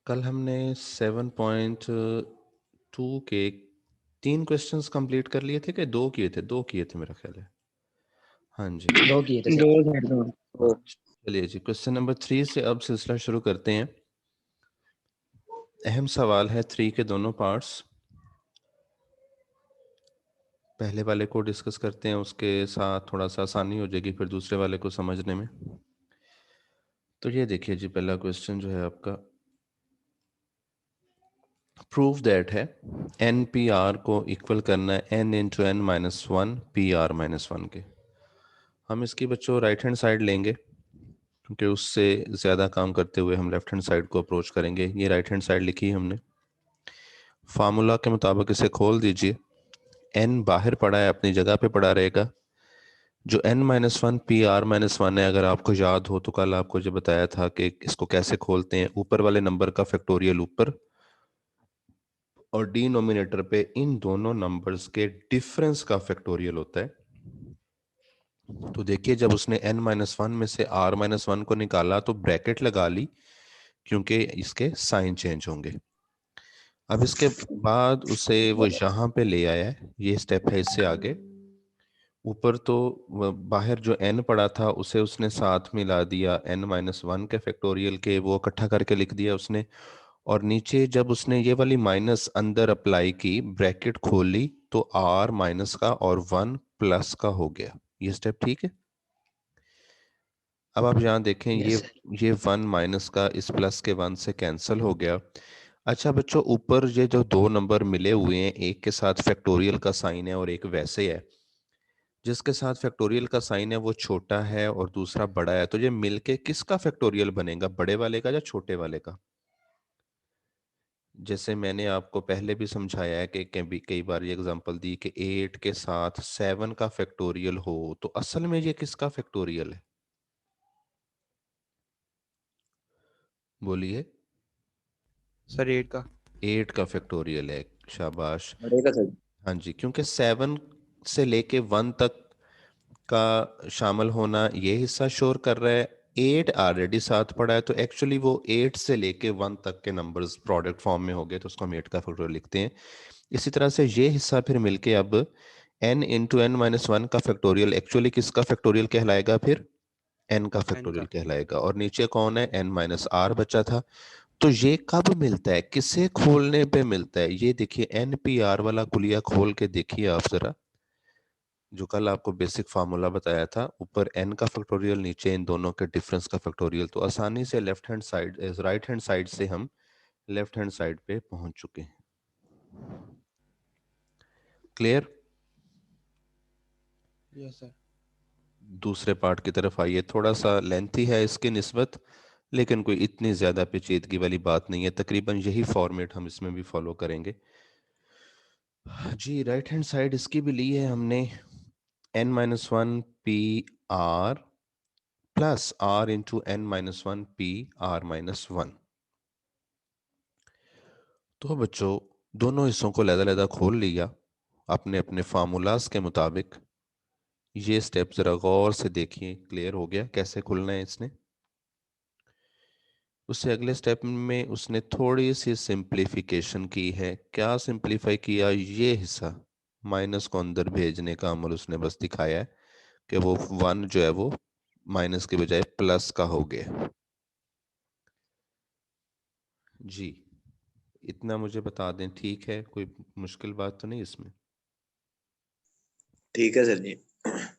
कल हमने 7.2 के 3 क्वेश्चंस कंप्लीट कर लिए थे कि 2 किए थे? 2 किए थे मेरा ख्याल है। हाँ जी। 2 किए थे दो सर। थे दो। हाँ, चलिए जी, क्वेश्चन नंबर 3 से अब सिलसिला शुरू करते हैं। अहम सवाल है 3 के दोनों पार्ट्स। पहले वाले को डिस्कस करते हैं, उसके साथ थोड़ा सा आसानी हो जाएगी फिर दूसरे वाले को समझने में। तो ये देखिए जी, पहला क्वेश्चन जो है आपका, प्रूव दैट है एन पी आर को इक्वल करना है N into N minus one P R minus one के। हम इसकी बच्चों राइट हैंड साइड लेंगे क्योंकि उससे ज़्यादा काम करते हुए हम लेफ्ट हैंड साइड को अप्रोच करेंगे। ये राइट हैंड साइड लिखी है हमने। फार्मूला के मुताबिक इसे खोल दीजिए। एन बाहर पड़ा है, अपनी जगह पे पड़ा रहेगा। जो N minus one P R minus one है, अगर आपको याद हो तो कल आपको जो बताया था कि इसको कैसे खोलते हैं, ऊपर वाले नंबर का फैक्टोरियल ऊपर और डिनोमिनेटर पे इन दोनों नंबर्स के डिफरेंस का फैक्टोरियल होता है। तो देखिए, जब उसने n माइनस वन में से r माइनस वन को निकाला तो ब्रैकेट लगा ली क्योंकि इसके साइन चेंज होंगे। अब इसके बाद उसे वो यहाँ पे ले आया है, ये स्टेप है इससे आगे। ऊपर तो बाहर जो n पड़ा था उसे उसने साथ मिला दिया n माइनस वन के फैक्टोरियल के, वो इकट्ठा करके लिख दिया उसने। और नीचे जब उसने ये वाली माइनस अंदर अप्लाई की, ब्रैकेट खोली, तो r माइनस का और 1 प्लस का हो गया। ये स्टेप ठीक है। अब आप यहाँ देखें, यस सर। ये 1 माइनस का इस प्लस के 1 से कैंसिल हो गया। अच्छा बच्चों, ऊपर ये जो दो नंबर मिले हुए हैं, एक के साथ फैक्टोरियल का साइन है और एक वैसे है। जिसके साथ फैक्टोरियल का साइन है वो छोटा है और दूसरा बड़ा है, तो ये मिलके किसका फैक्टोरियल बनेगा, बड़े वाले का या छोटे वाले का? जैसे मैंने आपको पहले भी समझाया है कि कई बार ये एग्जांपल दी कि 8 के साथ 7 का फैक्टोरियल हो, तो असल में ये किसका फैक्टोरियल है? बोलिए। सर 8 का। 8 का फैक्टोरियल है। शाबाश। बढ़ेगा सर। हाँ जी, क्योंकि 7 से लेके 1 तक का शामिल होना ये हिस्सा शोर कर रहा है। 8 ऑलरेडी साथ पड़ा है, तो एक्चुअली वो 8 से लेके 1 तक के नंबर्स प्रोडक्ट फॉर्म में हो गए, तो उसको हम 8 का फैक्टोरियल लिखते हैं। इसी तरह से ये हिस्सा फिर मिलके अब n into N minus one का फैक्टोरियल एक्चुअली किसका फैक्टोरियल कहलाएगा? फिर n का एन फैक्टोरियल का। कहलाएगा। और नीचे कौन है? n माइनस आर बचा था। तो ये कब मिलता है, किसे खोलने पे मिलता है? ये देखिए, एन पी आर वाला कुलिया खोल के देखिए आप जरा, जो कल आपको बेसिक फार्मूला बताया था। ऊपर n का फैक्टोरियल, नीचे इन दोनों के डिफरेंस का फैक्टोरियल। तो आसानी से left hand side, right hand side से हम लेफ्ट हैंड साइड पे पहुंच चुके हैं। क्लियर? Yes sir. दूसरे पार्ट की तरफ आइए। थोड़ा सा लेंथी है इसकी निस्बत, लेकिन कोई इतनी ज्यादा पेचीदगी वाली बात नहीं है। तकरीबन यही फॉर्मेट हम इसमें भी फॉलो करेंगे। जी, राइट हैंड साइड इसकी भी ली है हमने। n minus one P R plus r into N minus one P R minus one. तो बच्चों, दोनों हिस्सों को लहदा-लहदा खोल लिया अपने अपने फार्मूलाज के मुताबिक। ये स्टेप जरा गौर से देखिए, क्लियर हो गया कैसे खुलना है इसने। उससे अगले स्टेप में उसने थोड़ी सी सिंप्लीफिकेशन की है। क्या सिंप्लीफाई किया? ये हिस्सा माइनस को अंदर भेजने का अमल उसने बस दिखाया है कि वो 1 जो है वो माइनस के बजाय प्लस का हो गया। जी, इतना मुझे बता दें, ठीक है? कोई मुश्किल बात तो नहीं इसमें? ठीक है सर जी।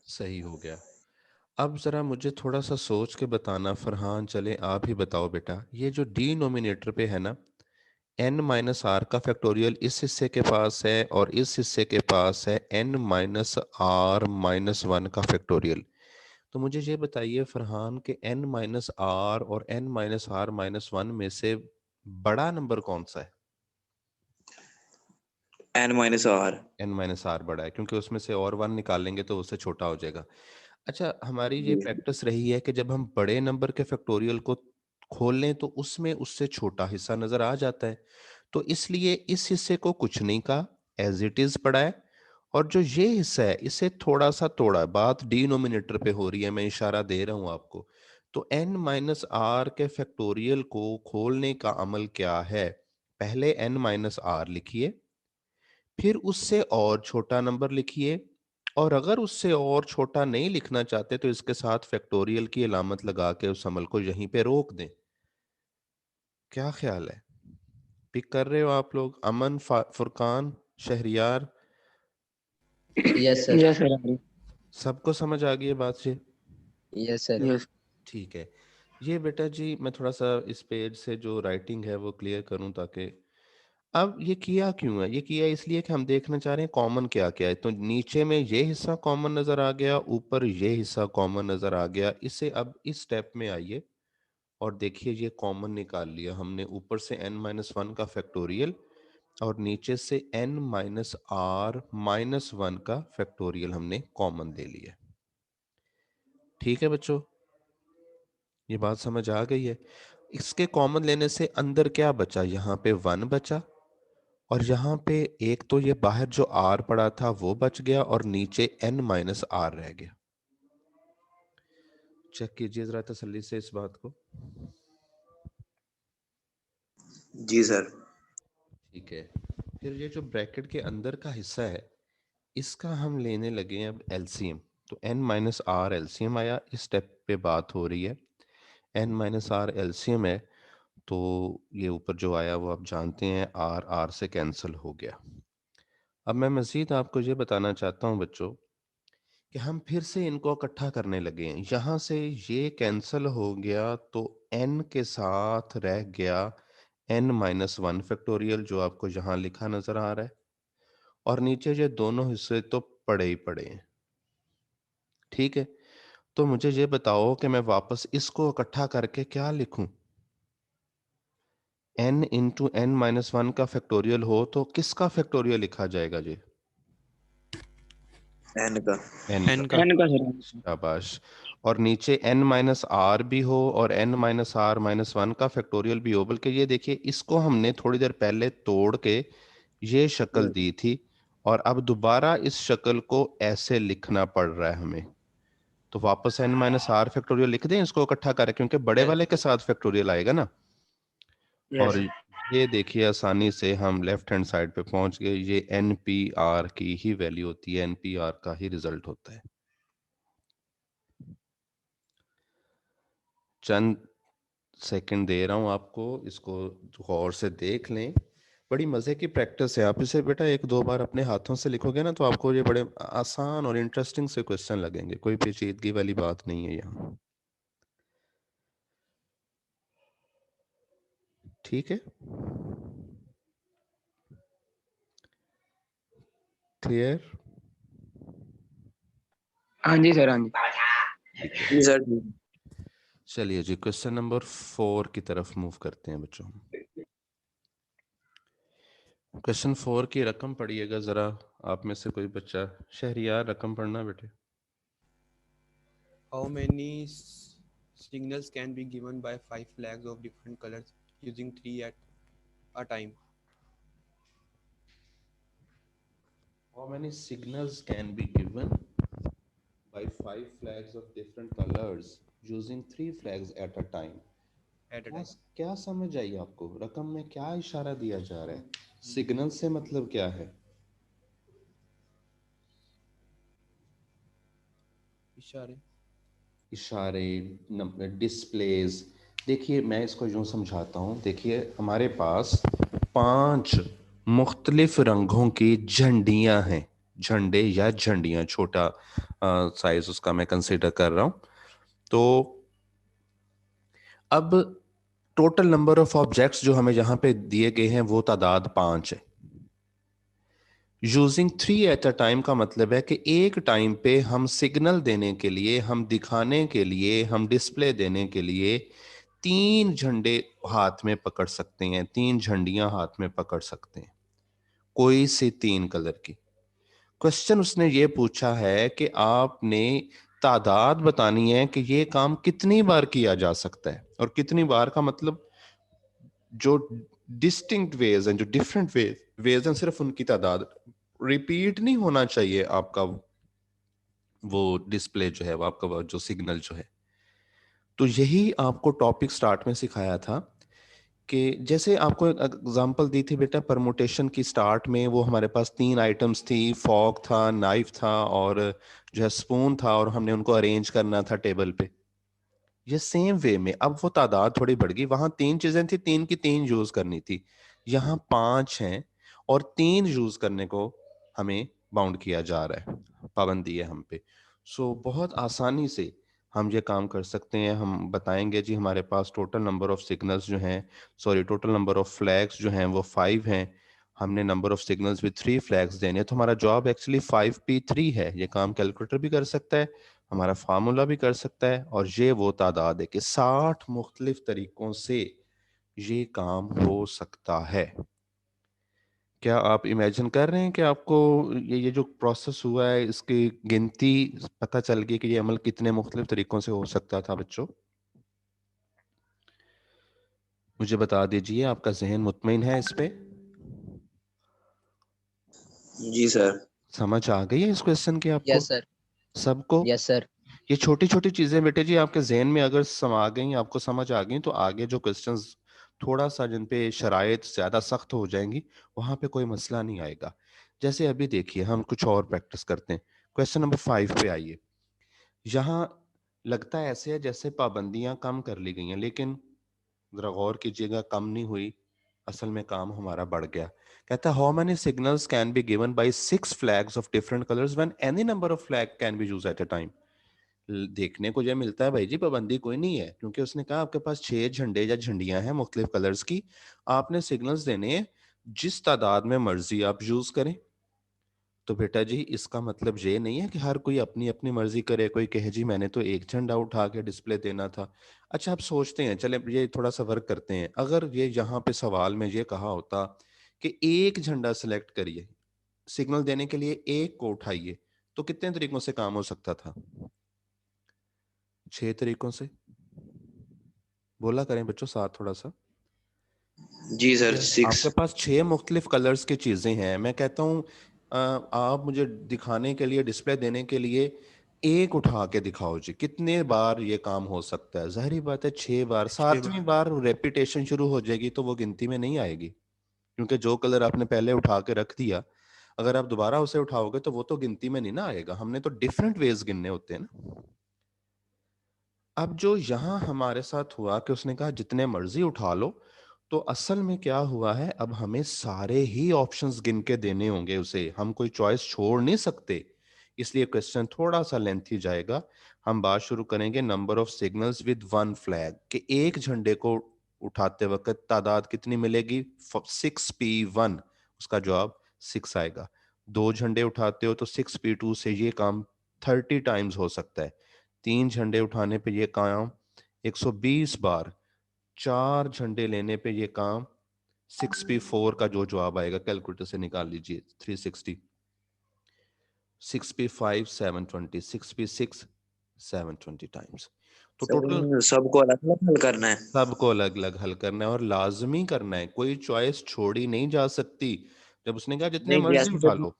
सही हो गया। अब जरा मुझे थोड़ा सा सोच के बताना, फरहान, चले आप ही बताओ बेटा, ये जो डिनोमिनेटर पे है ना, n माइनस आर का फैक्टोरियल इस हिस्से के पास है और इस हिस्से के पास है n minus R minus one का फैक्टोरियल। तो मुझे ये बताइए फरहान के n माइनस आर और n minus R minus one में से बड़ा नंबर कौन सा है? N minus R. n minus R बड़ा है, क्योंकि उसमें से और 1 निकालेंगे तो उससे छोटा हो जाएगा। अच्छा, हमारी ये प्रैक्टिस रही है कि जब हम बड़े नंबर के फैक्टोरियल को खोल लें तो उसमें उससे छोटा हिस्सा नजर आ जाता है। तो इसलिए इस हिस्से को कुछ नहीं कहा, एज इट इज पड़ा है। और जो ये हिस्सा है इसे थोड़ा सा तोड़ा। बात डिनोमिनेटर पे हो रही है, मैं इशारा दे रहा हूं आपको। तो n माइनस आर के फैक्टोरियल को खोलने का अमल क्या है? पहले n माइनस आर लिखिए, फिर उससे और छोटा नंबर लिखिए, और अगर उससे और छोटा नहीं लिखना चाहते तो इसके साथ फैक्टोरियल की अलामत लगा के उस अमल को यहीं पे रोक दें। क्या ख्याल है? पिक कर रहे हो आप लोग? Aman, Furqan, Shahriyar, yes sir. Yes sir. सबको समझ आ गई है बात जी? Yes sir. यस। ठीक है। ये बेटा जी मैं थोड़ा सा इस पेज से जो राइटिंग है वो क्लियर करूं, ताकि अब ये किया क्यों है? ये किया इसलिए कि हम देखना चाह रहे हैं कॉमन क्या क्या है। तो नीचे में ये हिस्सा कॉमन नजर आ गया, ऊपर ये हिस्सा कॉमन नजर आ गया। इसे अब इस स्टेप में आइए और देखिए, ये कॉमन निकाल लिया हमने। ऊपर से n-1 का फैक्टोरियल और नीचे से n-r-1 का फैक्टोरियल हमने कॉमन ले लिया। ठीक है बच्चों, ये बात समझ आ गई है? इसके कॉमन लेने से अंदर क्या बचा? यहाँ पे 1 बचा, और यहाँ पे एक तो ये बाहर जो r पड़ा था वो बच गया, और नीचे n-r रह गया। चेक कीजिए जरा तसल्ली से इस बात को। जी सर। ठीक है। फिर ये जो ब्रैकेट के अंदर का हिस्सा है, इसका हम लेने लगे हैं अब एलसीएम। तो n-r एलसीएम आया, इस स्टेप पे बात हो रही है। n-r एलसीएम है, तो ये ऊपर जो आया वो आप जानते हैं, r r से कैंसिल हो गया। अब मैं मज़ीद आपको ये बताना चाहता हूँ बच्चों कि हम फिर से इनको इकट्ठा करने लगे हैं। यहाँ से ये कैंसिल हो गया, तो n के साथ रह गया n-1 फैक्टोरियल, जो आपको यहाँ लिखा नजर आ रहा है, और नीचे ये दोनों हिस्से तो पड़े ही पड़े हैं। ठीक है, तो मुझे ये बताओ कि मैं वापस इसको इकट्ठा करके क्या लिखूं? n इंटू n-1 का फैक्टोरियल हो तो किसका फैक्टोरियल लिखा जाएगा जी? एन का। n एन का। का। एन का सर। शाबाश। और नीचे n-r भी हो और n-r-1 का फैक्टोरियल भी हो, बल्कि ये देखिए, इसको हमने थोड़ी देर पहले तोड़ के ये शक्ल दी थी, और अब दोबारा इस शक्ल को ऐसे लिखना पड़ रहा है हमें। तो वापस n-r फैक्टोरियल लिख दें इसको इकट्ठा करें, क्योंकि बड़े वाले के साथ फैक्टोरियल आएगा ना। और ये देखिए, आसानी से हम लेफ्ट हैंड साइड पे पहुंच गए। ये npr की ही वैल्यू होती है, npr का ही रिजल्ट होता है। चंद सेकंड दे रहा हूं आपको, इसको गौर से देख लें। बड़ी मजे की प्रैक्टिस है। आप इसे बेटा एक दो बार अपने हाथों से लिखोगे ना, तो आपको ये बड़े आसान और इंटरेस्टिंग से क्वेश्चन लगेंगे। कोई पेचीदगी वाली बात नहीं है यहाँ। ठीक है, क्लियर? हाँ जी सर। हाँ जी। ठीक है, जी सर। चलिए जी क्वेश्चन नंबर 4 की तरफ मूव करते हैं बच्चों। क्वेश्चन 4 की रकम पढ़िएगा जरा। आप में से कोई बच्चा? शहरियार, रकम पढ़ना बेटे। How many signals can be given by 5 flags of different colors using 3 at a time? How many signals can be given by 5 flags of different colors using 3 flags at a time? At a क्या time. क्या समझ आई आपको? रकम में क्या इशारा दिया जा रहा है? सिग्नल से मतलब क्या है? इशारे। इशारे, डिस्प्लेज। देखिए मैं इसको यूं समझाता हूं। देखिए हमारे पास 5 मुख्तलिफ रंगों की झंडियां हैं। झंडे या झंडियां, छोटा साइज उसका मैं कंसीडर कर रहा हूं। तो अब टोटल नंबर ऑफ ऑब्जेक्ट्स जो हमें यहां पे दिए गए हैं वो तादाद 5 है। यूजिंग 3 एट अ टाइम का मतलब है कि एक टाइम पे हम सिग्नल देने के लिए, हम दिखाने के लिए, हम डिस्प्ले देने के लिए 3 झंडे हाथ में पकड़ सकते हैं, 3 झंडियां हाथ में पकड़ सकते हैं, कोई सी 3 कलर की। क्वेश्चन उसने ये पूछा है कि आपने तादाद बतानी है कि ये काम कितनी बार किया जा सकता है। और कितनी बार का मतलब, जो डिस्टिंक्ट वेज हैं, जो डिफरेंट वेज हैं, सिर्फ उनकी तादाद। रिपीट नहीं होना चाहिए आपका वो डिस्प्ले जो है, वो आपका जो सिग्नल जो है। तो यही आपको टॉपिक स्टार्ट में सिखाया था कि जैसे आपको एक एग्जांपल दी थी बेटा परमुटेशन की। स्टार्ट में वो हमारे पास 3 आइटम्स थी, फॉक था, नाइफ था और जो है स्पून था, और हमने उनको अरेंज करना था टेबल पे। ये सेम वे में अब वो तादाद थोड़ी बढ़ गई। वहां 3 चीजें थी, 3 की 3 यूज करनी थी। यहाँ 5 हैं और 3 यूज करने को हमें बाउंड किया जा रहा है, पाबंदी है हम पे। सो बहुत आसानी से हम ये काम कर सकते हैं। हम बताएंगे जी हमारे पास टोटल नंबर ऑफ सिग्नल्स जो हैं, sorry total number of flags जो हैं वो 5 हैं। हमने number of signals with 3 flags देने, तो हमारा जॉब एक्चुअली 5p3 है। ये काम कैलकुलेटर भी कर सकता है, हमारा फार्मूला भी कर सकता है, और ये वो तादाद है कि 60 मुख्तलिफ तरीकों से ये काम हो सकता है। क्या आप इमेजिन कर रहे हैं कि आपको ये जो प्रोसेस हुआ है इसकी गिनती पता चल गई कि ये अमल कितने मुख्तलिफ तरीकों से हो सकता था बच्चों? मुझे बता दीजिए, आपका जहन मुतमईन है इस पे? जी सर। समझ आ गई है इस क्वेश्चन की आपको यस सर। सबको? Yes sir. ये छोटी छोटी चीजें बेटे जी आपके जहन में अगर समा गई, आपको समझ आ गई, तो आगे जो क्वेश्चंस थोड़ा सा जिन पे शराइत ज्यादा सख्त हो जाएंगी वहां पे कोई मसला नहीं आएगा। जैसे अभी देखिए हम कुछ और प्रैक्टिस करते हैं। क्वेश्चन नंबर 5 पे आइए। यहाँ लगता है ऐसे है जैसे पाबंदियां कम कर ली गई हैं, लेकिन जरा गौर कीजिएगा, कम नहीं हुई, असल में काम हमारा बढ़ गया। कहता है how many signals can be given by 6 flags of different colours when any number of flag can be used at a time. देखने को जो मिलता है भाई जी पाबंदी कोई नहीं है, क्योंकि उसने कहा आपके पास 6 झंडे या झंडियां हैं मुख्तलिफ कलर्स की, आपने सिग्नल्स देने हैं, जिस तादाद में मर्जी आप यूज करें। तो बेटा जी इसका मतलब ये नहीं है कि हर कोई अपनी अपनी मर्जी करे, कोई कहे जी मैंने तो एक झंडा उठा के डिस्प्ले देना था। अच्छा आप सोचते हैं, चले ये थोड़ा सा वर्क करते हैं, अगर ये यहाँ पे सवाल में ये कहा होता कि एक झंडा सिलेक्ट करिए, सिग्नल देने के लिए एक को उठाइए, तो कितने तरीकों से काम हो सकता था? 6 तरीकों से। बोला करें बच्चों साथ थोड़ा सा। जी सर। आपके 6। पास 6 मुख्तलिफ कलर्स की चीजें हैं, मैं कहता हूँ आप मुझे दिखाने के लिए, डिस्प्ले देने के लिए एक उठा के दिखाओ जी, कितने बार ये काम हो सकता है? जाहिर बात है 6 बार। 7वीं बार रेपिटेशन शुरू हो जाएगी तो वो गिनती में नहीं आएगी, क्योंकि जो कलर आपने पहले उठा के रख दिया, अगर आप दोबारा उसे उठाओगे तो वो तो गिनती में नहीं ना आएगा। हमने तो डिफरेंट वेज गिनने होते हैं ना। अब जो यहां हमारे साथ हुआ कि उसने कहा जितने मर्जी उठा लो, तो असल में क्या हुआ है, अब हमें सारे ही ऑप्शंस गिन के देने होंगे उसे, हम कोई चॉइस छोड़ नहीं सकते। इसलिए क्वेश्चन थोड़ा सा लेंथी जाएगा। हम बात शुरू करेंगे number of signals with 1 flag, कि एक झंडे को उठाते वक्त तादाद कितनी मिलेगी? 6p1। उसका जवाब 6 आएगा। 2 झंडे उठाते हो तो 6p2 से ये काम 30 टाइम्स हो सकता है। 3 झंडे उठाने पे ये काम 120 बार। 4 झंडे लेने पे ये काम 6p4 का जो जवाब आएगा कैलकुलेटर से निकाल लीजिए, 360। 6p5 720, 6p6 720 times. तो सर टोटल इन सबको अलग अलग हल करना है। सबको अलग अलग हल करना है और लाजमी करना है, कोई चॉइस छोड़ी नहीं जा सकती। जब उसने कहा जितने नहीं मर्जी जैसे उठा सर जी, लो।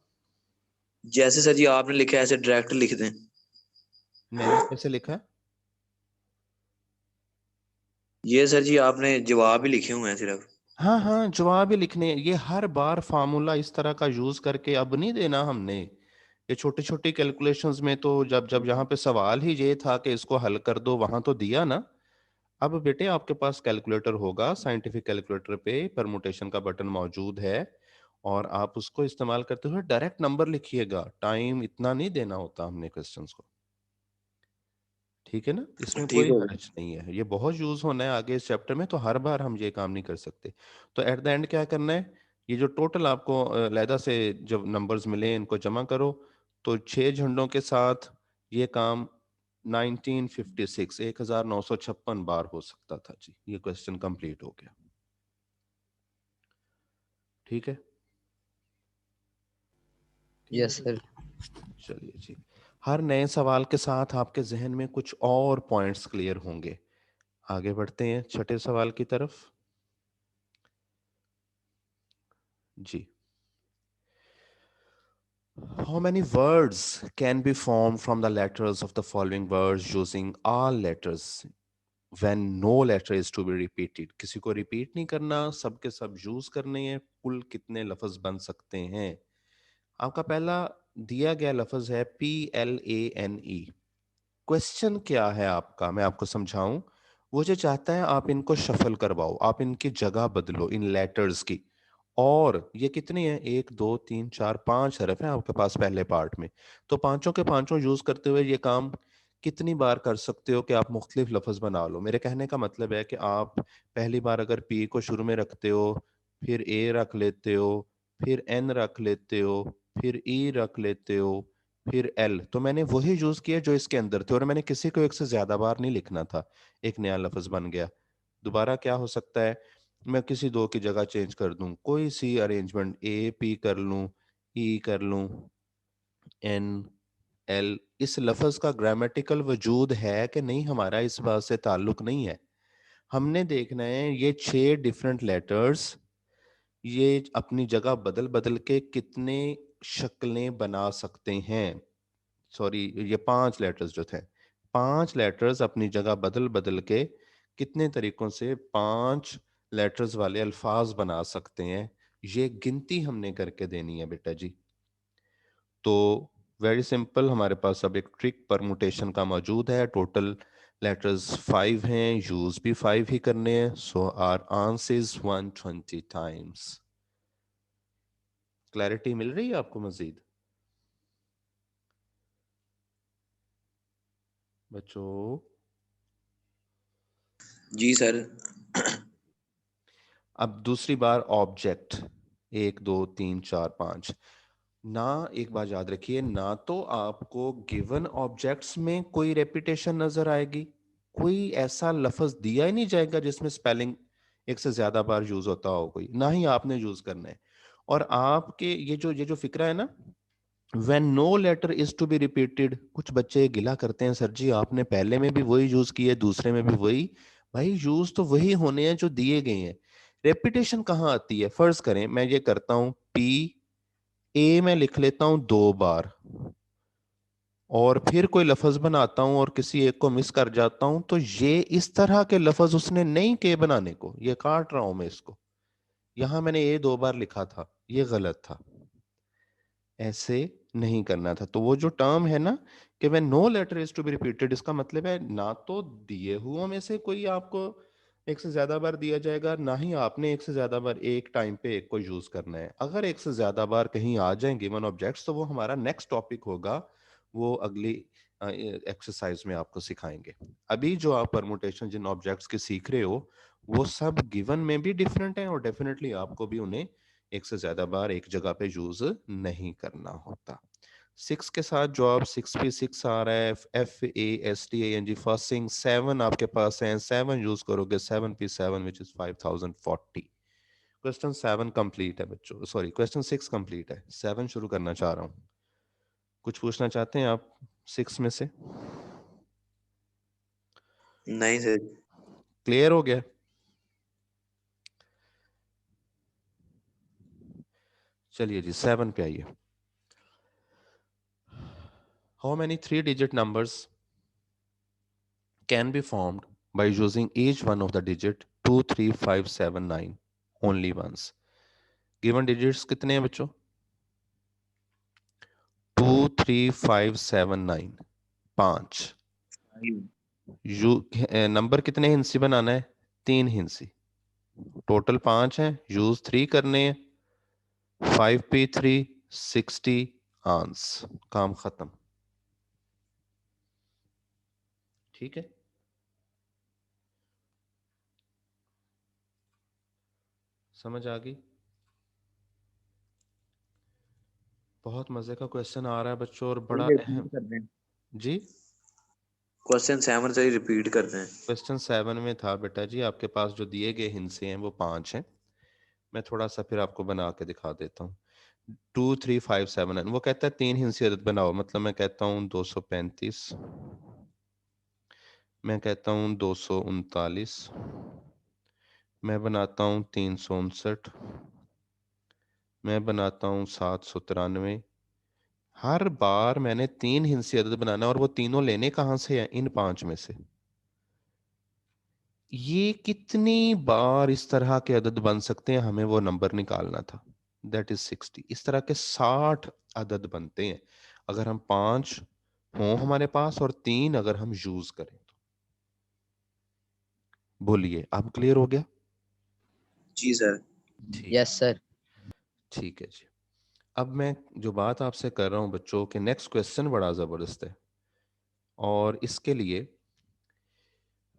जैसे सर जी आपने लिखा है ऐसे डायरेक्ट लिख दें। मैंने कैसे लिखा है? ये सर जी आपने जवाब ही लिखे हुए हैं सिर्फ। हाँ हाँ जवाब ही लिखने, ये हर बार फार्मूला इस तरह का यूज करके अब नहीं देना हमने। ये छोटी छोटी कैलकुलेशंस में तो जब जब यहाँ पे सवाल ही ये था कि इसको हल कर दो, वहां तो दिया ना। अब बेटे आपके पास कैलकुलेटर होगा, साइंटिफिक कैलकुलेटर पे परमुटेशन का बटन मौजूद है, और आप उसको इस्तेमाल करते हुए डायरेक्ट नंबर लिखिएगा। टाइम इतना नहीं देना होता हमने क्वेश्चंस को, ठीक है ना? इसमें ठीक कोई हो गया। हर्ज नहीं है, ये बहुत यूज होना है आगे इस चैप्टर में, तो हर बार हम ये काम नहीं कर सकते। तो एट द एंड क्या करना है, ये जो टोटल आपको लैदा से जब नंबर्स मिले इनको जमा करो, तो 6 झंडों के साथ ये काम 1956 1956 बार हो सकता था जी। ये क्वेश्चन कंप्लीट हो गया, ठीक है? Yes sir. चलिए जी, हर नए सवाल के साथ आपके जहन में कुछ और पॉइंट्स क्लियर होंगे। आगे बढ़ते हैं छठे सवाल की तरफ जी। How many words can be formed from the letters of the following words using all letters? when no letter is to be repeated, किसी को रिपीट नहीं करना, सबके सब यूज करने हैं। कुल कितने लफ्ज बन सकते हैं? आपका पहला दिया गया लफ्ज है PLANE। क्वेश्चन क्या है आपका, मैं आपको समझाऊं। वो जो चाहता है आप इनको शफल करवाओ, आप इनकी जगह बदलो इन लेटर्स की। और ये कितनी है? 1 2 3 4 5 हरफ है आपके पास पहले पार्ट में। तो पांचों के पांचों यूज करते हुए ये काम कितनी बार कर सकते हो कि आप मुख्तलिफ लफ्ज बना लो? मेरे कहने का मतलब है कि आप पहली बार अगर पी को शुरू में रखते हो, फिर ए रख लेते हो, फिर एन रख लेते हो, फिर ई रख लेते हो, फिर एल, तो मैंने वही यूज किया जो इसके अंदर थे और मैंने किसी को एक से ज्यादा बार नहीं लिखना था। एक नया लफ्ज बन गया। दोबारा क्या हो सकता है? मैं किसी दो की जगह चेंज कर दूं, कोई सी अरेंजमेंट, ए पी कर लूं, ई कर लूं, एन एल। इस लफ्ज का ग्रामेटिकल वजूद है कि नहीं हमारा इस बात से ताल्लुक नहीं है। हमने देखना है ये 6 डिफरेंट लेटर्स ये अपनी जगह बदल बदल के कितने शक्लें बना सकते हैं। सॉरी, ये 5 लेटर्स जो थे, 5 लेटर्स अपनी जगह बदल बदल के कितने तरीकों से 5 लेटर्स वाले अल्फाज बना सकते हैं, ये गिनती हमने करके देनी है बेटा जी। तो वेरी सिंपल, हमारे पास अब एक ट्रिक परमुटेशन का मौजूद है। टोटल लेटर्स 5 हैं, यूज भी 5 ही करने हैं। So our answer is 120 times. Clarity मिल रही है आपको मजीद बच्चों? जी सर। अब दूसरी बार ऑब्जेक्ट 1 2 3 4 5 ना। एक बात याद रखिए, ना तो आपको गिवन ऑब्जेक्ट्स में कोई रेपिटेशन नजर आएगी, कोई ऐसा लफ्ज दिया ही नहीं जाएगा जिसमें स्पेलिंग एक से ज्यादा बार यूज होता हो, कोई ना ही आपने यूज करना है। और आपके ये जो फिक्रा है ना, when no letter is to be repeated, कुछ बच्चे गिला करते हैं सर जी आपने पहले में भी वही यूज किया है, दूसरे में भी वही। भाई यूज तो वही होने हैं जो दिए गए हैं। रेपिटेशन कहाँ आती है? फर्ज करें मैं ये करता हूं, पी ए में लिख लेता हूं 2 बार, और फिर कोई लफज बनाता हूं और किसी एक को मिस कर जाता हूं, तो ये इस तरह के लफज उसने नहीं के बनाने को, ये काट रहा हूं मैं इसको। यहां मैंने ए 2 बार लिखा था, ये गलत था, ऐसे नहीं करना था। तो वो जो टर्म है ना कि when no letter is to be repeated, इसका मतलब है ना तो दिए हुओं में से कोई आपको एक से ज्यादा बार दिया जाएगा, ना ही आपने एक से ज्यादा बार एक टाइम पे एक को यूज करना है। अगर एक से ज्यादा बार कहीं आ जाए गिवन ऑब्जेक्ट्स, तो वो हमारा नेक्स्ट टॉपिक होगा, वो अगली एक्सरसाइज में आपको सिखाएंगे। अभी जो आप परमुटेशन जिन ऑब्जेक्ट्स के सीख रहे हो, वो सब गिवन में भी डिफरेंट है और डेफिनेटली आपको भी उन्हें एक से ज्यादा बार एक जगह पे यूज नहीं करना होता। 6 के साथ जो आप 6P6 आ रहा है, FASTANG फास्टिंग 7 आपके पास है, 7 यूज करोगे, 7P7 which is 5040। Question 7 complete है बच्चों, सॉरी क्वेश्चन 6 कंप्लीट है, 7 शुरू करना चाह रहा हूं। कुछ पूछना चाहते हैं आप 6 में से? नहीं सर। क्लियर हो गया? चलिए जी 7 पे आइए। How many 3 digit numbers can be formed by using each one of the digit 2 3 5 7 9 only once? Given digits कितने हैं बच्चों? 2 3 5 7 9, 5। यू नंबर कितने हिंसी बनाना है? 3 हिंसी। टोटल 5 है, यूज 3 करने हैं। 5P3 60 आंस, काम खत्म। ठीक है, समझ आ गई? बहुत मजे का क्वेश्चन आ रहा है बच्चों और बड़ा अहम। जी क्वेश्चन 7 से रिपीट करते हैं। क्वेश्चन 7 में था बेटा जी, आपके पास जो दिए गए हिंसे हैं वो 5 हैं। मैं थोड़ा सा फिर आपको बना के दिखा देता हूँ। 2 3 5 7 9, वो कहता है 3 हिंसी अदद बनाओ, मतलब मैं कहता हूँ 235, मैं कहता हूँ 239, मैं बनाता हूँ 359, मैं बनाता हूँ 793। हर बार मैंने 3 हिंसी अदद बनाना और वो तीनों लेने कहाँ से हैं? इन 5 में से। ये कितनी बार इस तरह के अदद बन सकते हैं, हमें वो नंबर निकालना था। That is 60। इस तरह के 60 अदद बनते हैं अगर हम 5 हों हमारे पास और 3 अगर हम यूज करें तो। बोलिए, अब क्लियर हो गया? जी सर। ठीक यस सर। ठीक है जी। अब मैं जो बात आपसे कर रहा हूं बच्चों के, नेक्स्ट क्वेश्चन बड़ा जबरदस्त है और इसके लिए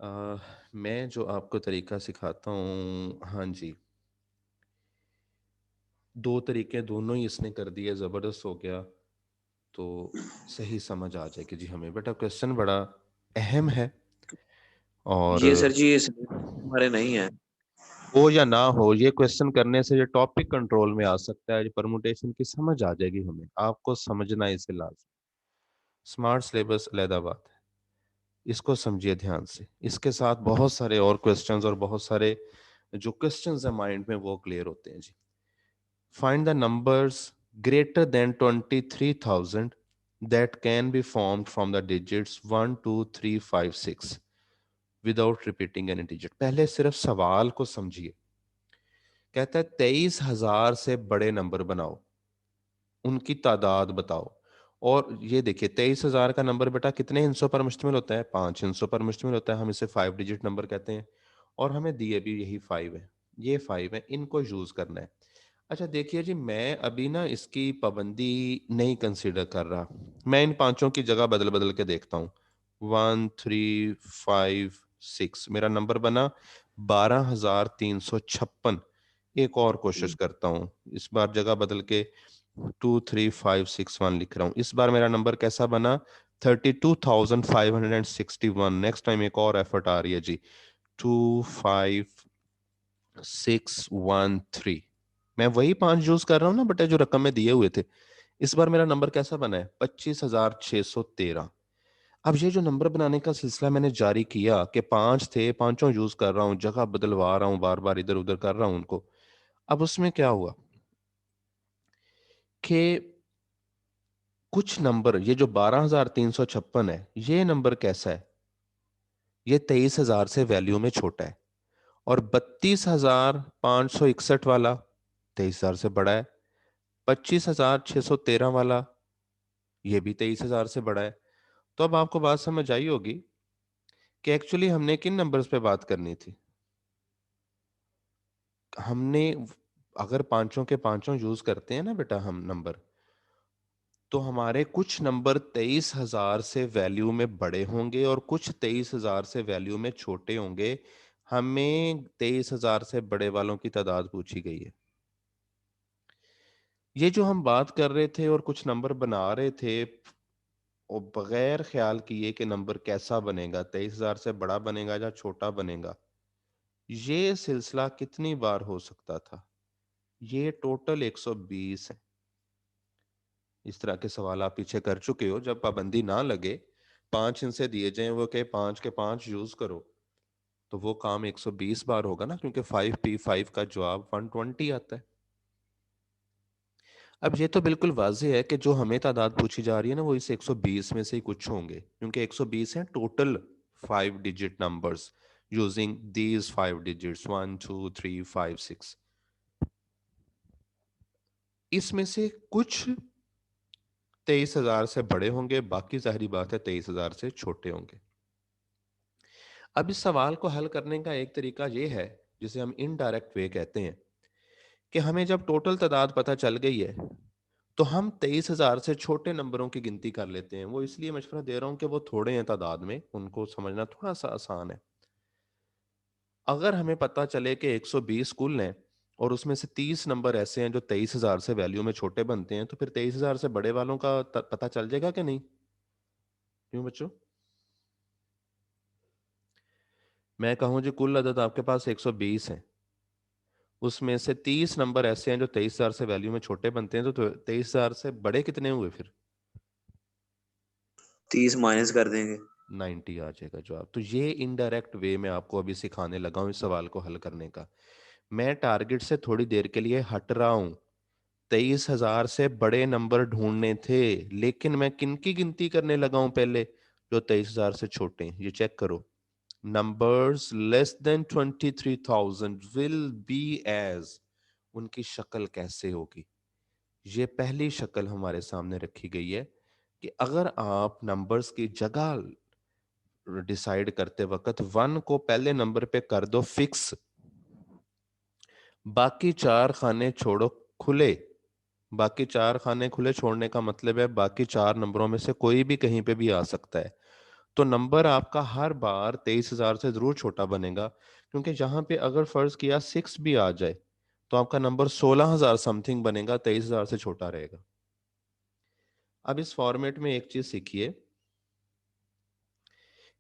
मैं जो आपको तरीका सिखाता हूँ, हाँ जी, 2 तरीके दोनों ही इसने कर दिए, जबरदस्त हो गया, तो सही समझ आ जाएगी जी हमें। बेटा क्वेश्चन बड़ा अहम है और ये सर जी हमारे नहीं है। हो या ना हो, ये क्वेश्चन करने से ये टॉपिक कंट्रोल में आ सकता है, परमुटेशन की समझ आ जाएगी हमें, आपको समझना इसे लाजम। स्मार्ट सिलेबस अलहदा बात है, इसको समझिए ध्यान से। इसके साथ बहुत सारे और क्वेश्चंस और बहुत सारे जो क्वेश्चंस है माइंड में वो क्लियर होते हैं जी। Find the numbers greater than 23,000 that can be formed from the digits 1 2 3 5 6 without repeating any digit। पहले सिर्फ सवाल को समझिए। कहता है 23,000 से बड़े नंबर बनाओ, उनकी तादाद बताओ। और ये देखिए 23,000 का नंबर बेटा कितने हिस्सों पर मुश्तमिल होता है? 5 हिस्सों पर मुश्तमिल होता है। हम इसे 5 डिजिट नंबर कहते हैं और हमें दिए भी यही 5 है। ये 5 है, इनको यूज करना है। अच्छा देखिए जी, मैं अभी ना इसकी पाबंदी नहीं कंसीडर कर रहा, मैं इन पांचों की जगह बदल बदल के देखता हूँ। 1 3 5 6 मेरा नंबर बना 12,356। एक और कोशिश करता हूँ, इस बार जगह बदल के 23561 लिख रहा हूँ। इस बार मेरा नंबर कैसा बना? 32,561। नेक्स्ट टाइम एक और एफर्ट आ रही है जी, 25613। मैं वही 5 यूज कर रहा हूँ ना बेटा जो रकम में दिए हुए थे। इस बार मेरा नंबर कैसा बना है? 25,613। अब ये जो नंबर बनाने का सिलसिला मैंने जारी किया कि 5 थे, पांचों यूज कर रहा हूँ, जगह बदलवा रहा हूँ, बार बार इधर उधर कर रहा हूँ उनको। अब उसमें क्या हुआ कि कुछ नंबर, ये जो 12,356 है, ये नंबर कैसा है? ये 23,000 से वैल्यू में छोटा है। और 32,561 वाला 23,000 से बड़ा है। 25,613 वाला ये भी 23,000 से बड़ा है। तो अब आपको बात समझ आई होगी कि एक्चुअली हमने किन नंबर्स पे बात करनी थी। हमने अगर पांचों के पांचों यूज करते हैं ना बेटा हम नंबर, तो हमारे कुछ नंबर 23,000 से वैल्यू में बड़े होंगे और कुछ 23,000 से वैल्यू में छोटे होंगे। हमें 23,000 से बड़े वालों की तादाद पूछी गई है। ये जो हम बात कर रहे थे और कुछ नंबर बना रहे थे और बगैर ख्याल किए कि नंबर कैसा बनेगा, 23,000 से बड़ा बनेगा या छोटा बनेगा, ये सिलसिला कितनी बार हो सकता था? ये टोटल 120 है। इस तरह के सवाल आप पीछे कर चुके हो। जब पाबंदी ना लगे, 5 इनसे दिए जाएं, वो कहे 5 के 5 यूज करो, तो वो काम 120 बार होगा ना, क्योंकि 5p5 का जवाब 120 आता है। अब ये तो बिल्कुल वाज़ेह है कि जो हमें तादाद पूछी जा रही है ना, वो इस 120 में से ही कुछ होंगे, क्योंकि 120 है total 5 digit numbers using these 5 digits 1 2 3 5 6। इसमें से कुछ 23,000 से बड़े होंगे, बाकी जाहिर बात है 23,000 से छोटे होंगे। अब इस सवाल को हल करने का एक तरीका ये है, जिसे हम इनडायरेक्ट वे कहते हैं, कि हमें जब टोटल तादाद पता चल गई है तो हम 23,000 से छोटे नंबरों की गिनती कर लेते हैं। वो इसलिए मशवरा दे रहा हूं कि वो थोड़े हैं तादाद में, उनको समझना थोड़ा सा आसान है। अगर हमें पता चले कि 120 कुल हैं और उसमें से 30 नंबर ऐसे हैं जो 23,000 से वैल्यू में छोटे बनते हैं, तो फिर 23,000 से बड़े वालों का पता चल जाएगा कि नहीं? क्यों बच्चों? मैं कहूं जी कुल अदद आपके पास 120 है, उसमें से 30 नंबर ऐसे हैं जो 23,000 से वैल्यू में छोटे बनते हैं, तो 23,000 से बड़े कितने हुए फिर? 30 माइनस कर देंगे। 90 आ जाएगा जवाब। तो ये इनडायरेक्ट वे में आपको अभी सिखाने लगा हूं इस सवाल को हल करने का। मैं टारगेट से थोड़ी देर के लिए हट रहा हूं। 23,000 से बड़े नंबर ढूंढने थे, लेकिन मैं किनकी गिनती करने लगा हूं पहले? जो 23,000 से छोटे हैं। ये चेक करो, numbers less than 23,000 will be as, उनकी शक्ल कैसे होगी। ये पहली शक्ल हमारे सामने रखी गई है कि अगर आप नंबर्स की जगह डिसाइड करते वक्त 1 को पहले नंबर पे कर दो फिक्स, बाकी 4 खाने छोड़ो खुले। बाकी 4 खाने खुले छोड़ने का मतलब है बाकी 4 नंबरों में से कोई भी कहीं पे भी आ सकता है। तो नंबर आपका हर बार 23,000 से जरूर छोटा बनेगा, क्योंकि यहां पे अगर फर्ज किया 6 भी आ जाए तो आपका नंबर 16,000 समथिंग बनेगा, 23,000 से छोटा रहेगा। अब इस फॉर्मेट में एक चीज सीखिए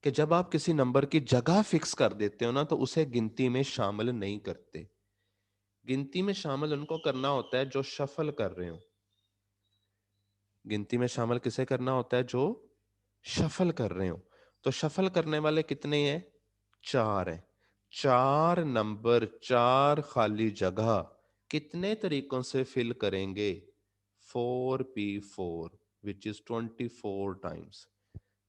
कि जब आप किसी नंबर की जगह फिक्स कर देते हो ना, तो उसे गिनती में शामिल नहीं करते। गिनती में शामिल उनको करना होता है जो शफल कर रहे हो। गिनती में शामिल किसे करना होता है? जो शफल कर रहे हो। तो शफल करने वाले कितने हैं? 4 हैं। 4 नंबर, 4 खाली जगह कितने तरीकों से फिल करेंगे? 4p4 which is 24 times.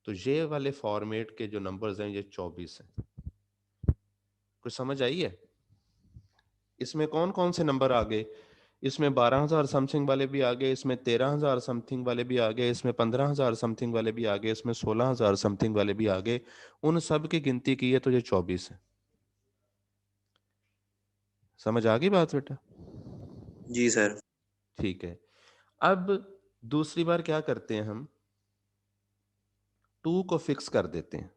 तो ये वाले फॉर्मेट के जो नंबर्स हैं ये 24 हैं। कुछ समझ आई है? इसमें कौन कौन से नंबर आ गए? इसमें 12,000 समथिंग वाले भी आ गए, इसमें 13,000 समथिंग वाले भी आ गए, इसमें 15,000 समथिंग वाले भी आ गए, इसमें 16,000 समथिंग वाले भी आ गए। उन सब की गिनती की है तो ये 24 है। समझ आ गई बात बेटा? जी सर। ठीक है। अब दूसरी बार क्या करते हैं हम? 2 को फिक्स कर देते हैं।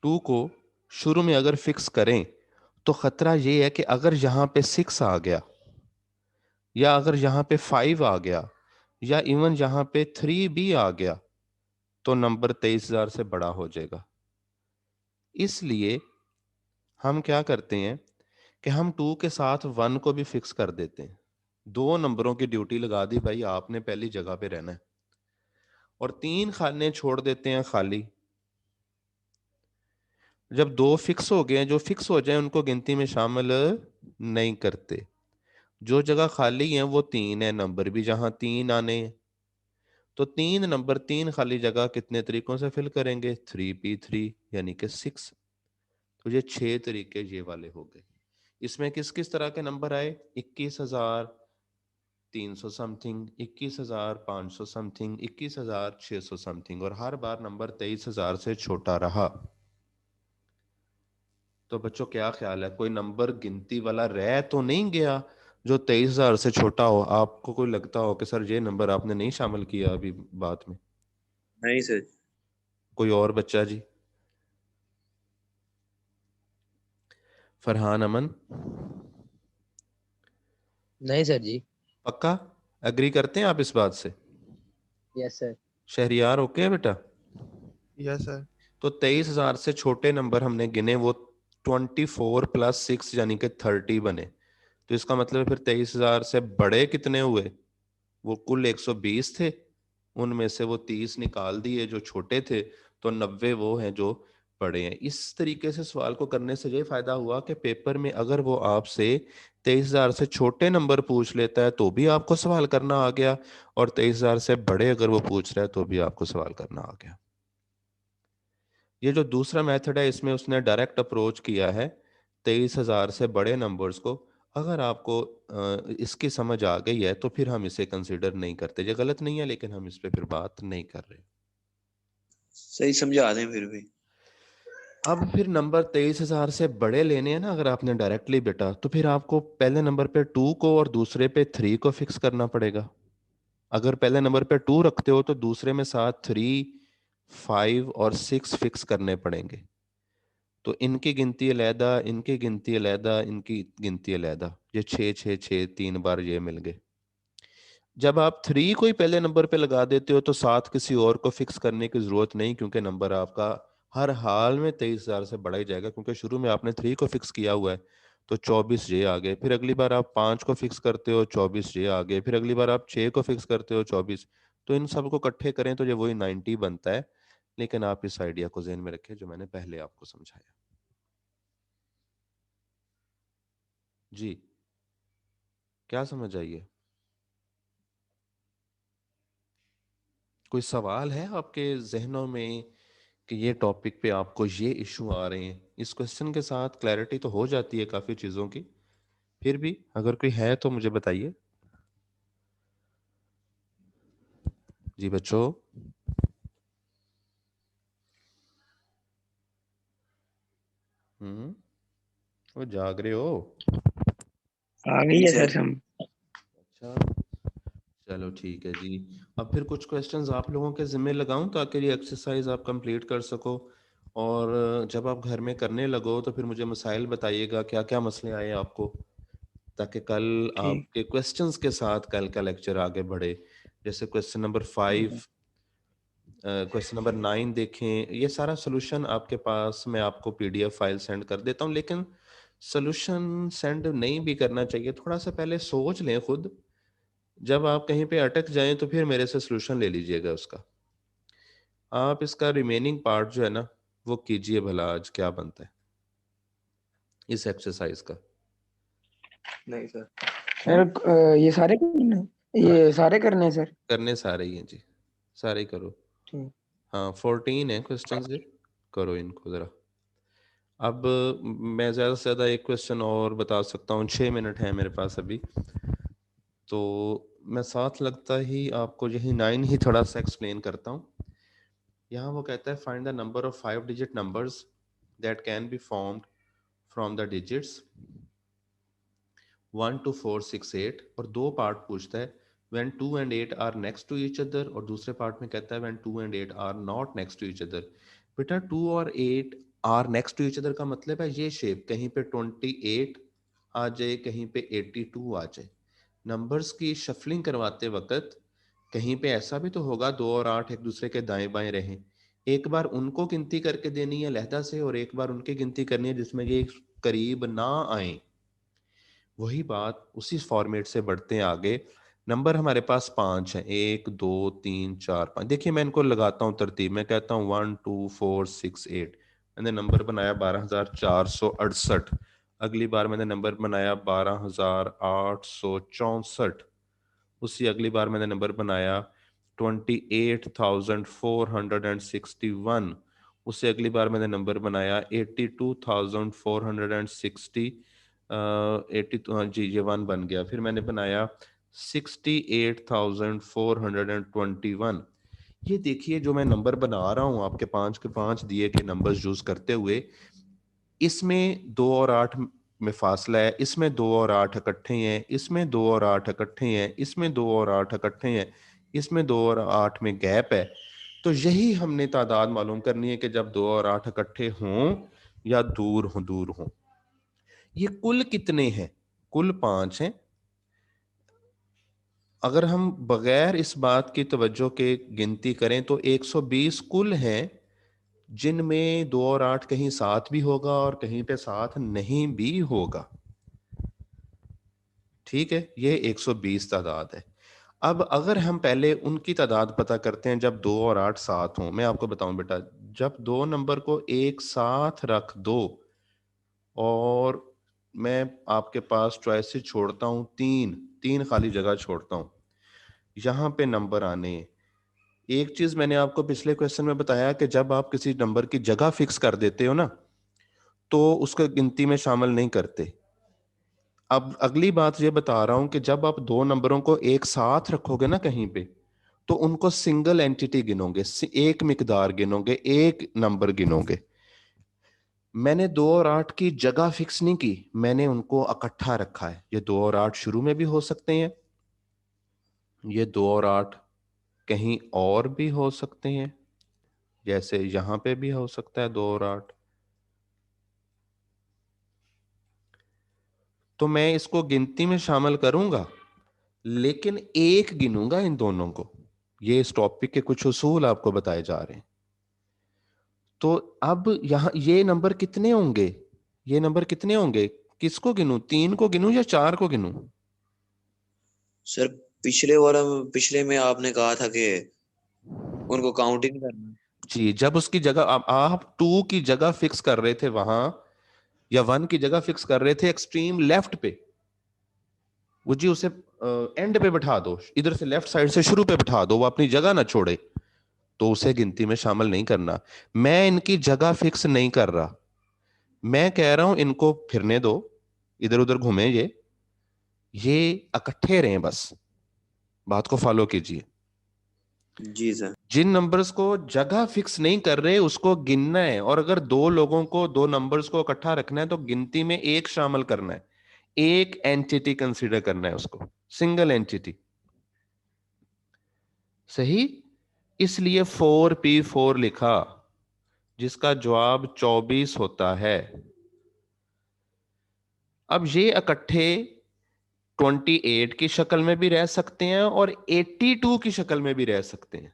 2 को शुरू में अगर फिक्स करें तो खतरा ये है कि अगर यहां पे 6 आ गया, या अगर यहां पे 5 आ गया, या इवन यहां पे 3 भी आ गया, तो नंबर 23,000 से बड़ा हो जाएगा। इसलिए हम क्या करते हैं कि हम 2 के साथ 1 को भी फिक्स कर देते हैं। 2 नंबरों की ड्यूटी लगा दी भाई, आपने पहली जगह पे रहना है। और 3 खाने छोड़ देते हैं खाली। जब 2 फिक्स हो गए हैं, जो फिक्स हो जाए उनको गिनती में शामिल नहीं करते। जो जगह खाली है वो 3 है, नंबर भी जहां 3 आने हैं। तो 3 नंबर, 3 खाली जगह कितने तरीकों से फिल करेंगे? 3p3 यानी कि 6। तो ये 6 तरीके ये वाले हो गए। इसमें किस किस तरह के नंबर आए? 21,300 समथिंग, 21,500 समथिंग, 21,600 समथिंग, और हर बार नंबर 23,000 से छोटा रहा। तो बच्चों क्या ख्याल है, कोई नंबर गिनती वाला रह तो नहीं गया जो 23,000 से छोटा हो? आपको कोई लगता हो कि सर ये नंबर आपने नहीं शामिल किया अभी बात में? नहीं सर। कोई और बच्चा जी? फरहान, अमन? नहीं सर जी। पक्का एग्री करते हैं आप इस बात से? Yes sir. शहरियार ओके है बेटा? Yes sir. तो 23,000 से छोटे नंबर हमने गिने, वो 24 प्लस 6 यानी कि 30 बने। तो इसका मतलब है फिर 23,000 से बड़े कितने हुए? वो कुल 120 थे, उनमें से वो 30 निकाल दिए जो छोटे थे, तो 90 वो हैं जो बड़े हैं। इस तरीके से सवाल को करने से ये फायदा हुआ कि पेपर में अगर वो आपसे 23,000 से छोटे नंबर पूछ लेता है तो भी आपको सवाल करना आ गया, और 23,000 से बड़े अगर वो पूछ रहा है तो भी आपको सवाल करना आ गया। ये जो दूसरा मेथड है इसमें उसने डायरेक्ट अप्रोच किया है 23,000 से बड़े नंबर्स को। अगर आपको इसकी समझ आ गई है तो फिर हम इसे कंसिडर नहीं करते। ये गलत नहीं है, लेकिन हम इस पे फिर बात नहीं कर रहे। सही समझा दें फिर भी। अब फिर नंबर 23,000 से बड़े लेने हैं ना अगर आपने डायरेक्टली बेटा, तो फिर आपको पहले नंबर पे 2 को और दूसरे पे 3 को फिक्स करना पड़ेगा। अगर पहले नंबर पे 2 रखते हो तो दूसरे में साथ 3, 5 और 6 फिक्स करने पड़ेंगे। तो इनकी गिनती अलहदा, इनकी गिनती अलहदा, इनकी गिनती अलहदा। ये 6 6 6 3 बार ये मिल गए। जब आप 3 को ही पहले नंबर पे लगा देते हो तो साथ किसी और को फिक्स करने की जरूरत नहीं, क्योंकि नंबर आपका हर हाल में 23,000 से बढ़ा ही जाएगा, क्योंकि शुरू में आपने 3 को फिक्स किया हुआ है। तो 24 ये आ गए। फिर अगली बार आप 5 को फिक्स करते हो, 24 ये आ गए। फिर अगली बार आप 6 को फिक्स करते हो, 24। तो इन सबको इकट्ठे करें तो ये वही 90 बनता है। लेकिन आप इस आइडिया को ज़हन में रखें जो मैंने पहले आपको समझाया। जी, क्या समझ आई है? कोई सवाल है आपके जहनों में कि ये टॉपिक पे आपको ये इशू आ रहे हैं। इस क्वेश्चन के साथ क्लैरिटी तो हो जाती है काफ़ी चीज़ों की, फिर भी अगर कोई है तो मुझे बताइए। जी बच्चों, वो जाग रहे हो? आ गई है सर। सर हम। अच्छा, चलो ठीक है जी। अब फिर कुछ क्वेश्चंस आप लोगों के जिम्मे लगाऊं ताकि ये एक्सरसाइज आप कंप्लीट कर सको, और जब आप घर में करने लगो तो फिर मुझे मसाइल बताइएगा क्या क्या मसले आए आपको, ताकि कल ठीक। आपके क्वेश्चंस के साथ कल का लेक्चर आगे बढ़े। जैसे क्वेश्चन नंबर 5, क्वेश्चन नंबर 9 देखें, ये सारा सोल्यूशन आपके पास, मैं आपको पीडीएफ फाइल सेंड कर देता हूँ, लेकिन सोल्यूशन सेंड नहीं भी करना चाहिए, थोड़ा सा पहले सोच लें खुद। जब आप कहीं पे अटक जाएं तो फिर मेरे से सोल्यूशन ले लीजिएगा उसका। आप इसका रिमेनिंग पार्ट जो है ना वो कीजिए भला, आज क्या बनता है इस एक्सरसाइज का। नहीं सर। सर ये सारे करने हैं? ये सारे करने हैं सर? करने सारे ही हैं जी, सारे ही करो। ठीक। हाँ 14 है क्वेश्चन जी, करो इनको ज़रा। अब मैं ज़्यादा से ज़्यादा एक क्वेश्चन और बता सकता हूँ, 6 मिनट है मेरे पास अभी, तो मैं साथ लगता ही आपको यही 9 ही थोड़ा सा एक्सप्लेन करता हूँ। यहाँ वो कहता है find the number of 5 digit numbers that can be formed from the digits 1 to 4 6 8, और दो पार्ट पूछता है when 2 and 8 are next to each other, और दूसरे पार्ट में कहता है when 2 and 8 are not next to each other। बेटा 2 और 8 are next to each other का मतलब है ये शेप, कहीं पे 28 आ जाए, कहीं पे 82 आ जाए। नंबर्स की शफलिंग करवाते वक्त कहीं पे ऐसा भी तो होगा 2 और 8 एक दूसरे के दाएं बाएं रहें, एक बार उनको गिनती करके देनी है लहदा से, और एक बार उनकी गिनती करनी है जिसमें ये करीब ना आए। वही बात उसी फॉर्मेट से बढ़ते हैं आगे। नंबर हमारे पास 5 है, 1 2 3 4 5। देखिए मैं इनको लगाता हूँ तरतीब में, कहता हूँ 1 2 4 6 8। मैंने नंबर बनाया 12,468। अगली बार मैंने नंबर बनाया 12,864। उसी अगली बार मैंने नंबर बनाया 28,461। उससे अगली बार मैंने नंबर बनाया 82,460। 80, हाँ जी ये 1 बन गया। फिर मैंने बनाया 68,421। ये देखिए जो मैं नंबर बना रहा हूँ आपके 5 के 5 दिए के नंबर्स यूज करते हुए, इसमें 2 और 8 में फासला है, इसमें 2 और 8 इकट्ठे हैं, इसमें 2 और 8 इकट्ठे हैं, इसमें 2 और 8 इकट्ठे हैं, इसमें 2 और 8 में गैप है। तो यही हमने तादाद मालूम करनी है कि जब 2 और 8 इकट्ठे हों या दूर हों। ये कुल कितने हैं? कुल 5 हैं। अगर हम बगैर इस बात की तवज्जो के गिनती करें तो 120 कुल हैं, जिनमें 2 और 8 कहीं साथ भी होगा और कहीं पे साथ नहीं भी होगा। ठीक है, ये 120 तादाद है। अब अगर हम पहले उनकी तादाद पता करते हैं जब 2 और 8 साथ हों। मैं आपको बताऊं बेटा, जब दो नंबर को एक साथ रख दो, और मैं आपके पास चॉइसेस छोड़ता हूं, तीन खाली जगह छोड़ता हूं, यहां पे नंबर आने। एक चीज मैंने आपको पिछले क्वेश्चन में बताया कि जब आप किसी नंबर की जगह फिक्स कर देते हो ना, तो उसको गिनती में शामिल नहीं करते। अब अगली बात ये बता रहा हूं कि जब आप दो नंबरों को एक साथ रखोगे ना कहीं पे, तो उनको सिंगल एंटिटी गिनोगे, एक मिकदार गिनोगे, एक नंबर गिनोगे। मैंने 2 और 8 की जगह फिक्स नहीं की, मैंने उनको इकट्ठा रखा है। ये 2 और 8 शुरू में भी हो सकते हैं, ये 2 और 8 कहीं और भी हो सकते हैं, जैसे यहां पे भी हो सकता है 2 और 8। तो मैं इसको गिनती में शामिल करूंगा, लेकिन एक गिनूंगा इन दोनों को। ये इस टॉपिक के कुछ उसूल आपको बताए जा रहे हैं। तो अब यहां ये नंबर कितने होंगे? ये नंबर कितने होंगे? किसको गिनूं, 3 को गिनूं या 4 को गिनूं? सर पिछले में आपने कहा था कि उनको काउंट ही नहीं करना। जी, जब उसकी जगह आप 2 की जगह फिक्स कर रहे थे वहां, या 1 की जगह फिक्स कर रहे थे एक्सट्रीम लेफ्ट पे, वो जी उसे एंड पे बिठा दो, इधर से लेफ्ट साइड से शुरू पे बिठा दो, वो अपनी जगह ना छोड़े। तो उसे गिनती में शामिल नहीं करना। मैं इनकी जगह फिक्स नहीं कर रहा, मैं कह रहा हूं इनको फिरने दो, इधर उधर घूमे, ये इकट्ठे रहें, बस बात को फॉलो कीजिए। जी सर। जिन नंबर्स को जगह फिक्स नहीं कर रहे उसको गिनना है, और अगर दो लोगों को दो नंबर्स को इकट्ठा रखना है तो गिनती में एक शामिल करना है, एक एंटिटी कंसीडर करना है उसको, सिंगल एंटिटी। सही, इसलिए 4p4 लिखा, जिसका जवाब 24 होता है। अब ये इकट्ठे 28 की शक्ल में भी रह सकते हैं और 82 की शक्ल में भी रह सकते हैं।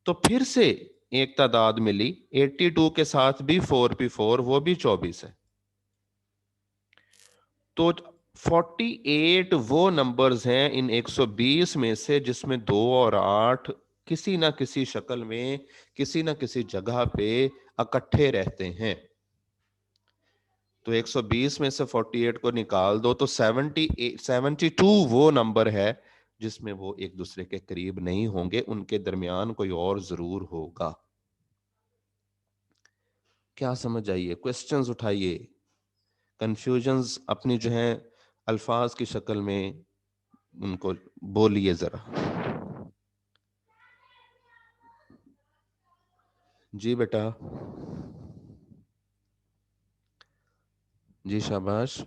तो फिर से एक तादाद मिली 82 के साथ भी 4p4, वो भी 24 है। तो 48 वो नंबर्स हैं इन 120 में से जिसमें 2 और 8 किसी ना किसी शक्ल में किसी ना किसी जगह पे इकट्ठे रहते हैं। तो 120 में से 48 को निकाल दो तो 72 वो नंबर है जिसमें वो एक दूसरे के करीब नहीं होंगे, उनके दरमियान कोई और जरूर होगा। क्या समझ आइए? क्वेश्चंस उठाइए, कंफ्यूजन्स अपनी जो है अल्फाज की शक्ल में उनको बोलिए जरा। जी बेटा, जी शाबाश।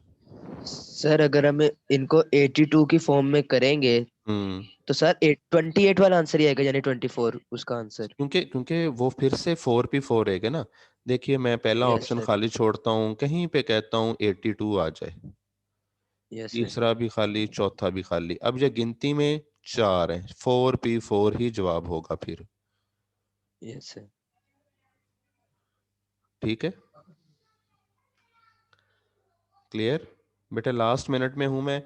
सर अगर हम इनको 82 की फॉर्म में करेंगे तो सर 28 वाला आंसर ही आएगा, यानी 24 उसका आंसर। क्योंकि क्योंकि वो फिर से 4p4 रहेगा ना। देखिए मैं पहला यस ऑप्शन सर, खाली छोड़ता हूँ, कहीं पे कहता हूँ 82 आ जाए, यस सर, तीसरा भी खाली, चौथा भी खाली। अब ये गिनती में 4 है, 4p4 ही जवाब होगा फिर। Yes sir. ठीक है, क्लियर बेटा? लास्ट मिनट में हूं मैं,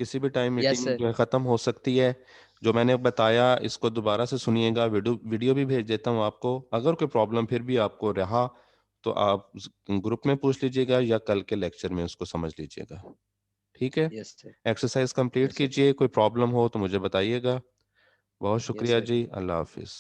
किसी भी टाइम यस मीटिंग सर, जो है खत्म हो सकती है। जो मैंने बताया इसको दोबारा से सुनिएगा, वीडियो भी भेज देता हूँ आपको। अगर कोई प्रॉब्लम फिर भी आपको रहा तो आप ग्रुप में पूछ लीजिएगा या कल के लेक्चर में उसको समझ लीजिएगा। ठीक है, yes sir, exercise complete yes sir, कीजिए, कोई प्रॉब्लम हो तो मुझे बताइएगा। बहुत यस शुक्रिया सर। जी, अल्लाह हाफिज।